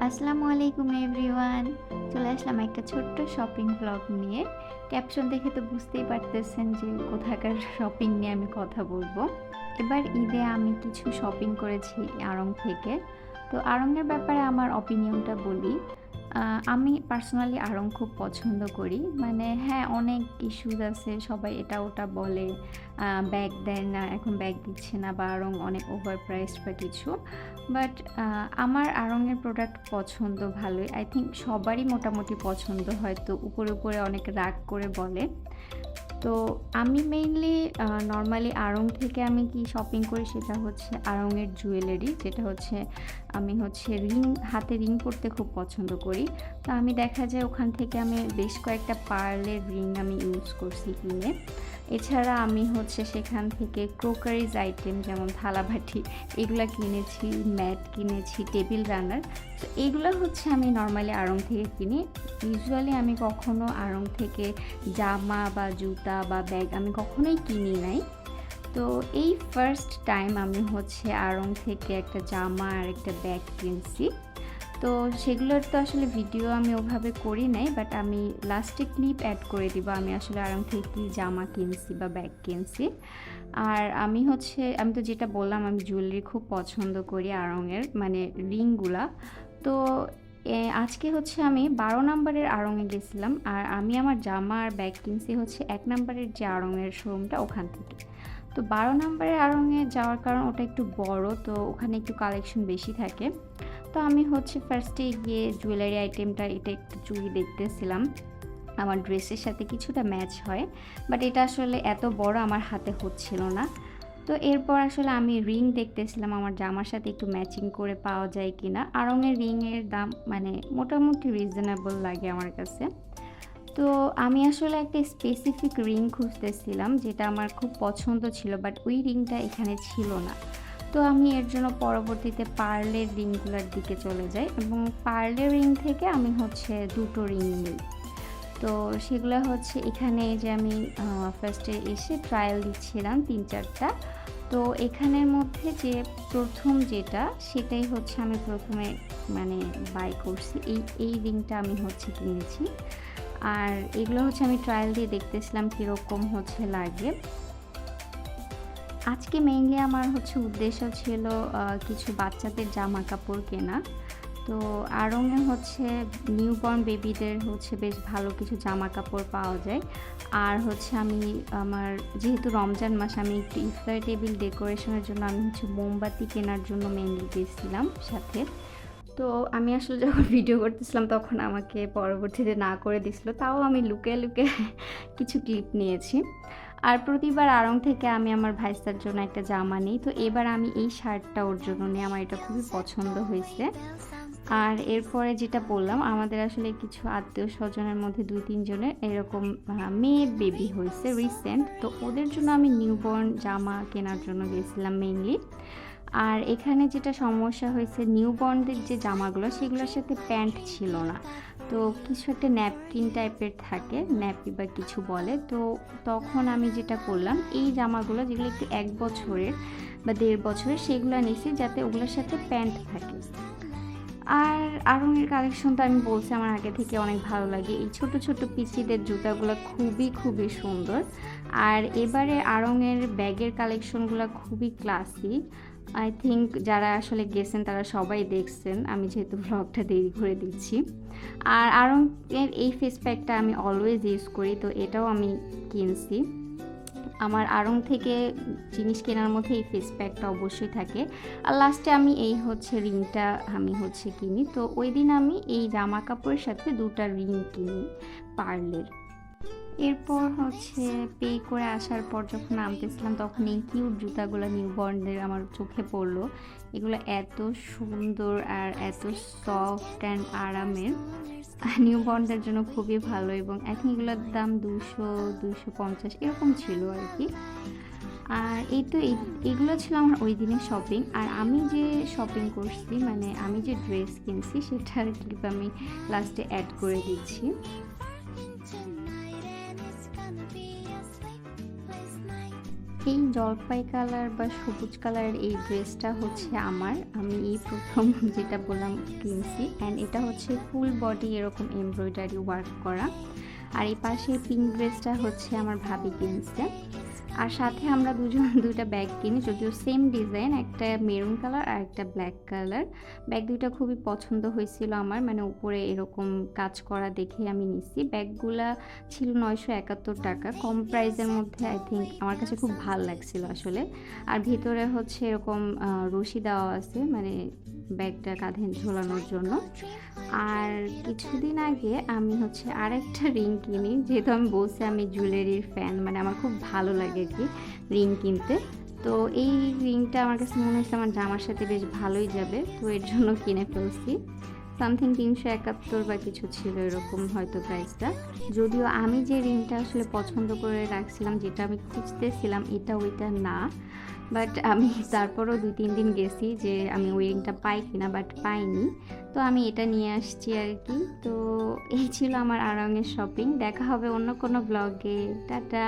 আসসালামু আলাইকুম এভরিওয়ান। চলে আসলাম একটা ছোট্ট শপিং ব্লগ নিয়ে। ক্যাপশন দেখে তো বুঝতেই পারতেছেন যে কোথাকার শপিং নিয়ে আমি কথা বলবো। এবার ঈদে আমি কিছু শপিং করেছি আড়ং থেকে। তো আড়ংয়ের ব্যাপারে আমার অপিনিয়নটা বলি। আমি পার্সোনালি আড়ং খুব পছন্দ করি। মানে হ্যাঁ, অনেক ইস্যুস আছে। সবাই এটা ওটা বলে, ব্যাগ দেয় না, এখন ব্যাগ দিচ্ছে না বা আড়ং অনেক ওভার প্রাইসড বা কিছু। বাট আমার আড়ংয়ের প্রোডাক্ট পছন্দ ভালোই। আই থিংক সবারই মোটামুটি পছন্দ, হয়তো উপরে, উপরে অনেক রাগ করে বলে। তো আমি মেইনলি নরমালি আড়ং থেকে আমি কি শপিং করি সেটা হচ্ছে আড়ংয়ের জুয়েলারি, যেটা হচ্ছে আমি হচ্ছে রিং, হাতে রিং পরতে খুব পছন্দ করি। তো আমি দেখা যায় ওখান থেকে আমি বেশ কয়েকটা পার্লের রিং আমি ইউজ করছি কিনে। এছাড়া আমি হচ্ছে সেখান থেকে ক্রোকারিজ আইটেম যেমন থালাবাটি এগুলা কিনেছি, ম্যাট কিনেছি, টেবিল রানার। তো এগুলো হচ্ছে আমি নরমালি আড়ং থেকে কিনি। ইউজুয়ালি আমি কখনো আড়ং থেকে জামা বা জুতা বা ব্যাগ আমি কখনোই কিনি নাই। তো এই ফার্স্ট টাইম আমি হচ্ছে আড়ং থেকে একটা জামা আর একটা ব্যাগ কিনছি। তো সেগুলোর তো আসলে ভিডিও আমি ওভাবে করি নাই, বাট আমি লাস্টে ক্লিপ অ্যাড করে দিব আমি আসলে আড়ং থেকে কী জামা কিনছি বা ব্যাগ কিনছি। আর আমি তো যেটা বললাম, আমি জুয়েলারি খুব পছন্দ করি আড়ংয়ের, মানে রিংগুলা। তো আজকে হচ্ছে আমি 12 নাম্বারের আড়ংয়ে গেছিলাম, আর আমি আমার জামা আর ব্যাগ কিনছি হচ্ছে 1 নাম্বারের যে আড়ংয়ের শোরুমটা ওখান থেকে। তো 12 নাম্বারের আড়ংয়ে যাওয়ার কারণ ওটা একটু বড়, তো ওখানে একটু কালেকশন বেশি থাকে। তো আমি হচ্ছে ফার্স্টে গিয়ে জুয়েলারি আইটেমটা এটা একটু চুড়ি দেখতেছিলাম, আমার ড্রেসের সাথে কিছুটা ম্যাচ হয়, বাট এটা আসলে এত বড় আমার হাতে হচ্ছিল না। তো এরপর আসলে আমি রিং দেখতেছিলাম আমার জামার সাথে একটু ম্যাচিং করে পাওয়া যায় কিনা। আড়ংয়ের রিংয়ের দাম মানে মোটামুটি রিজনেবল লাগে আমার কাছে। তো আমি আসলে একটা স্পেসিফিক রিং খুঁজতেছিলাম যেটা আমার খুব পছন্দ ছিল, বাট ওই রিংটা এখানে ছিল না। তো আমি এর জন্য পরবর্তীতে পার্লের রিংগুলোর দিকে চলে যাই এবং পার্লের রিং থেকে আমি হচ্ছে দুটো রিং নিই। তো সেগুলো হচ্ছে এখানে যে আমি ফার্স্টে এসে ট্রায়াল দিচ্ছিলাম ৩-৪টা। তো এখানের মধ্যে যে প্রথম যেটা সেটাই হচ্ছে আমি প্রথমে মানে বাই করছি। এই রিংটা আমি হচ্ছে কিনেছি। আর এগুলো হচ্ছে আমি ট্রায়াল দিয়ে দেখতেছিলাম কীরকম হচ্ছে লাগে। আজকে মেইনলি আমার হচ্ছে উদ্দেশ্য ছিল কিছু বাচ্চাদের জামা কাপড় কেনা। তো আড়ংয়ে হচ্ছে নিউবর্ন বেবিদের হচ্ছে বেশ ভালো কিছু জামা কাপড় পাওয়া যায়। আর হচ্ছে আমি আমার যেহেতু রমজান মাস, আমি একটু ইফতার টেবিল ডেকোরেশনের জন্য আমি হচ্ছে মোমবাতি কেনার জন্য মেইনলি গেছিলাম সাথে। তো আমি আসলে যখন ভিডিও করতেছিলাম তখন আমাকে পরবর্তীতে না করে দিছিল। তাও আমি লুকিয়ে, লুকিয়ে কিছু ক্লিপ নিয়েছি। আর প্রতিবার আড়ং থেকে আমি আমার ভাইস্তার জন্য একটা জামা নিই। তো এবার আমি এই শার্টটা ওর জন্য নিই। আমার এটা খুবই পছন্দ হয়েছে। আর এরপরে যেটা বললাম, আমাদের আসলে কিছু আত্মীয়স্বজনের মধ্যে ২-৩ জনের এরকম মেয়ে বেবি হয়েছে রিসেন্ট। তো ওদের জন্য আমি নিউবর্ন জামা কেনার জন্য গেছিলাম মেইনলি। আর এখানে যেটা সমস্যা হয়েছে, নিউবর্নদের যে জামাগুলো সেগুলোর সাথে প্যান্ট ছিল না। তো কিছু একটা ন্যাপকিন টাইপের থাকে, ন্যাপি বা কিছু বলে। তো তখন আমি যেটা করলাম, এই জামাগুলো যেগুলো একটু ১ বছরের বা ১.৫ বছরের সেগুলো নিছি যাতে ওগুলোর সাথে প্যান্ট থাকে। আর আড়ংয়ের কালেকশন তো আমি বলছি আমার আগে থেকে অনেক ভালো লাগে। এই ছোট, ছোট পিচ্চিদের জুতাগুলো খুবই, খুবই সুন্দর। আর এবারে আড়ংয়ের ব্যাগের কালেকশনগুলো খুবই ক্লাসি। আই থিংক যারা আসলে গেছেন তারা সবাই দেখছেন। আমি যেহেতু ভ্লগটা দেরি করে দিচ্ছি। আর আড়ংয়ের এই ফেস প্যাকটা আমি অলওয়েজ ইউজ করি, তো এটাও আমি কিনছি। আমার আড়ং থেকে জিনিস কেনার মধ্যে এই ফেস প্যাকটা অবশ্যই থাকে। আর লাস্টে আমি এই হচ্ছে রিংটা আমি হচ্ছে কিনি। তো ওইদিন আমি এই জামা কাপড়ের সাথে ২টা রিং কিনি পার্লের। এরপর হচ্ছে পে করে আসার পর যখন নামতেছিলাম তখন এই কিউট জুতাগুলো নিউবর্নদের আমার চোখে পড়লো। এগুলো এত সুন্দর আর এত সফট অ্যান্ড আরামের, নিউবর্নদের জন্য খুবই ভালো। এবং এখন এগুলোর দাম ২০০-২৫০ এরকম ছিল আর কি। আর এই তো এগুলো ছিল আমার ওই দিনের শপিং। আর আমি যে শপিং করছি, মানে আমি যে ড্রেস কিনছি সেটার ক্লিপ আমি লাস্টে অ্যাড করে দিচ্ছি। এই জলপাই কালার বা সবুজ কালারের এই ড্রেসটা হচ্ছে আমার। আমি এই প্রথম যেটা বললাম কিনছি অ্যান্ড এটা হচ্ছে ফুল বডি এরকম এমব্রয়ডারি ওয়ার্ক করা। আর এই পাশে পিঙ্ক ড্রেসটা হচ্ছে আমার ভাবি কিনছে। আর সাথে আমরা দুজন ২ টা ব্যাগ কিনি, যদিও সেম ডিজাইন, একটা মেরুন কালার আর একটা ব্ল্যাক কালার। ব্যাগ ২ টা খুবই পছন্দ হয়েছিল আমার, মানে উপরে এরকম কাজ করা দেখে আমি নিছি। ব্যাগগুলা ছিল ৳৯৭১, কম প্রাইসের মধ্যে আই থিংক আমার কাছে খুব ভাল লাগছিল আসলে। আর ভিতরে হচ্ছে এরকম রশি দেওয়া আছে, মানে ব্যাগটা কাঁধে ঝোলানোর জন্য। আর কিছুদিন আগে আমি হচ্ছে আরেকটা রিং কিনি। যেহেতু আমি বলছি আমি জুয়েলারির ফ্যান, মানে আমার খুব ভালো লাগে আরকি রিং কিনতে। তো এই রিংটা আমার কাছে মনে হইছে আমার জামার সাথে বেশ ভালোই যাবে। তো এর জন্য কিনে ফেলছি। সামথিং ৳৩৭১ বা কিছু ছিল এরকম হয়তো প্রাইসটা। যদিও আমি যে রিংটা আসলে পছন্দ করে রাখছিলাম, যেটা আমি খুঁজতেছিলাম এটা ওইটা না। বাট আমি তারপরও ২-৩ দিন গেছি যে আমি ওই রিংটা পাই কিনা, বাট পাইনি। তো আমি এটা নিয়ে আসছি আরকি। তো এই ছিল আমার আড়ং-এর শপিং। দেখা হবে অন্য কোনো ব্লগে। টাটা।